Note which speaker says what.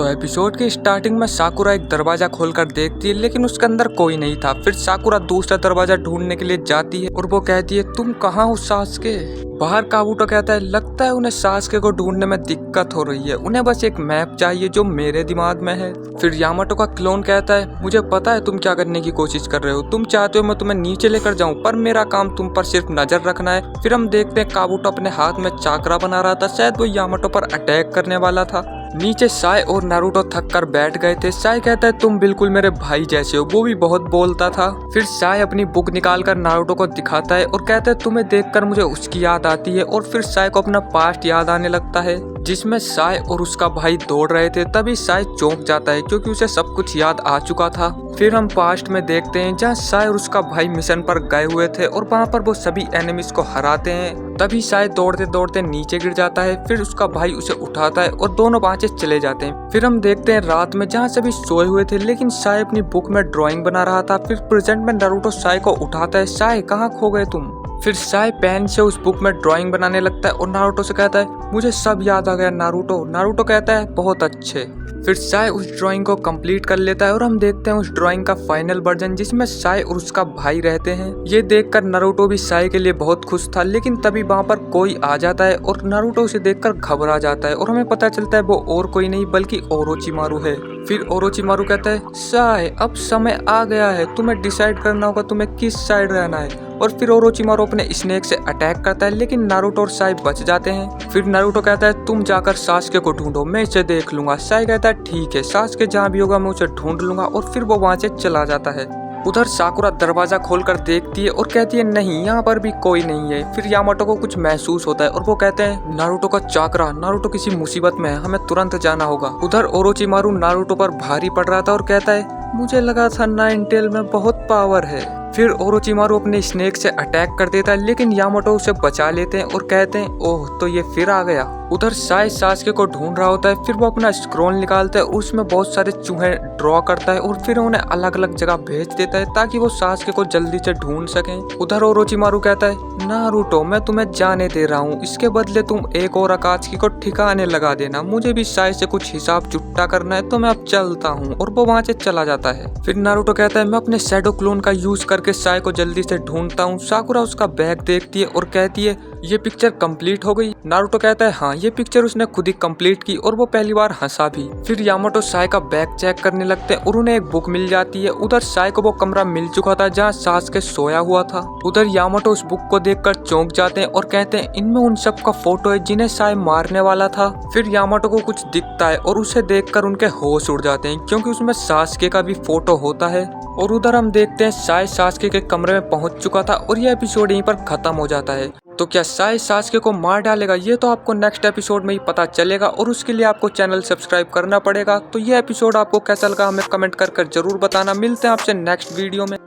Speaker 1: तो एपिसोड के स्टार्टिंग में साकुरा एक दरवाजा खोलकर देखती है, लेकिन उसके अंदर कोई नहीं था। फिर साकुरा दूसरा दरवाजा ढूंढने के लिए जाती है और वो कहती है, तुम कहाँ हो सासके? बाहर काबूटो कहता है, लगता है उन्हें सासके को ढूंढने में दिक्कत हो रही है, उन्हें बस एक मैप चाहिए जो मेरे दिमाग में है। फिर यामाटो का क्लोन कहता है, मुझे पता है तुम क्या करने की कोशिश कर रहे हो, तुम चाहते हो मैं तुम्हें नीचे लेकर जाऊं, पर मेरा काम तुम पर सिर्फ नजर रखना है। फिर हम देखते हैं काबूटो अपने हाथ में चाकरा बना रहा था, शायद वो यामाटो पर अटैक करने वाला था। नीचे साय और नारुतो थक कर बैठ गए थे। साय कहता है, तुम बिल्कुल मेरे भाई जैसे हो, वो भी बहुत बोलता था। फिर साय अपनी बुक निकाल कर नारुतो को दिखाता है और कहता है, तुम्हें देखकर मुझे उसकी याद आती है। और फिर साय को अपना पास्ट याद आने लगता है, जिसमें साय और उसका भाई दौड़ रहे थे। तभी साय चौंक जाता है क्योंकि उसे सब कुछ याद आ चुका था। फिर हम पास्ट में देखते हैं जहाँ साय और उसका भाई मिशन पर गए हुए थे और वहाँ पर वो सभी एनिमीज को हराते हैं। तभी साय दौड़ते दौड़ते नीचे गिर जाता है। फिर उसका भाई उसे उठाता है और दोनों वहाँ से चले जाते हैं। फिर हम देखते हैं रात में जहाँ सभी सोए हुए थे, लेकिन साय अपनी बुक में ड्राइंग बना रहा था। फिर प्रेजेंट में नारुतो साय को उठाता है, साय कहाँ खो गए तुम? फिर साय पेन से उस बुक में ड्राइंग बनाने लगता है और नारुतो से कहता है, मुझे सब याद आ गया नारुतो। नारुतो कहता है, बहुत अच्छे। फिर साय उस ड्राइंग को कंप्लीट कर लेता है और हम देखते हैं उस ड्राइंग का फाइनल वर्जन, जिसमें साय और उसका भाई रहते हैं। ये देखकर नारुतो भी साय के लिए बहुत खुश था, लेकिन तभी वहाँ पर कोई आ जाता है और नारुतो उसे देखकर घबरा जाता है और हमें पता चलता है वो और कोई नहीं बल्कि ओरोचिमारू है। फिर ओरोचिमारू कहता है, साय अब समय आ गया है, तुम्हें डिसाइड करना होगा तुम्हें किस साइड रहना है। और फिर ओरोचिमारू अपने स्नेक से अटैक करता है, लेकिन नारुतो और साय बच जाते हैं। फिर नारुतो कहता है, तुम जाकर सासके को ढूंढो, मैं इसे देख लूंगा। साय कहता है, ठीक है, सासके जहाँ भी होगा मैं उसे ढूंढ लूंगा। और फिर वो वहाँ से चला जाता है। उधर साकुरा दरवाजा खोलकर देखती है और कहती है, नहीं, यहाँ पर भी कोई नहीं है। फिर यामाटो को कुछ महसूस होता है और वो कहते हैं, नारुतो का चाकरा, नारुतो किसी मुसीबत में है, हमें तुरंत जाना होगा। उधर ओरोचिमारू नारुतो पर भारी पड़ रहा था और कहता है, मुझे लगा था नाइनटेल में बहुत पावर है। फिर ओरोचिमारू अपने स्नेक से अटैक कर देता है, लेकिन यामाटो उसे बचा लेते हैं और कहते हैं, ओह, तो ये फिर आ गया। उधर साय सासके को ढूंढ रहा होता है। फिर वो अपना स्क्रॉल निकालता है और उसमें बहुत सारे चूहे ड्रॉ करता है और फिर उन्हें अलग अलग जगह भेज देता है ताकि वो सासके को जल्दी से ढूंढ सकें। उधर ओरोचिमारू कहता है, नारुतो, मैं तुम्हें जाने दे रहा हूँ, इसके बदले तुम एक और अकात्सुकी को ठिकाने लगा देना, मुझे भी साय से कुछ हिसाब चुट्टा करना है, तो मैं अब चलता हूँ। और वो वहाँ से चला जाता है। फिर नारुतो कहता है, मैं अपने शैडो क्लोन का यूज करके साय को जल्दी से ढूंढता हूँ। साकुरा उसका बैग देखती है और कहती है, ये पिक्चर कंप्लीट हो गई? नारुतो कहता है, हाँ, ये पिक्चर उसने खुद ही कंप्लीट की और वो पहली बार हंसा भी। फिर यामाटो साय का बैग चेक करने लगते हैं और उन्हें एक बुक मिल जाती है। उधर साय को वो कमरा मिल चुका था जहाँ सासके सोया हुआ था। उधर यामाटो उस बुक को देखकर चौंक जाते हैं और कहते हैं, इनमें उन सब का फोटो है जिन्हें साय मारने वाला था। फिर यामाटो को कुछ दिखता है और उसे देखकर उनके होश उड़ जाते हैं क्योंकि उसमें सासके का भी फोटो होता है। और उधर हम देखते हैं साय सासके के कमरे में पहुंच चुका था और यह एपिसोड यहीं पर खत्म हो जाता है। तो क्या साय सासके को मार डालेगा? ये तो आपको नेक्स्ट एपिसोड में ही पता चलेगा और उसके लिए आपको चैनल सब्सक्राइब करना पड़ेगा। तो ये एपिसोड आपको कैसा लगा हमें कमेंट कर जरूर बताना। मिलते हैं आपसे नेक्स्ट वीडियो में।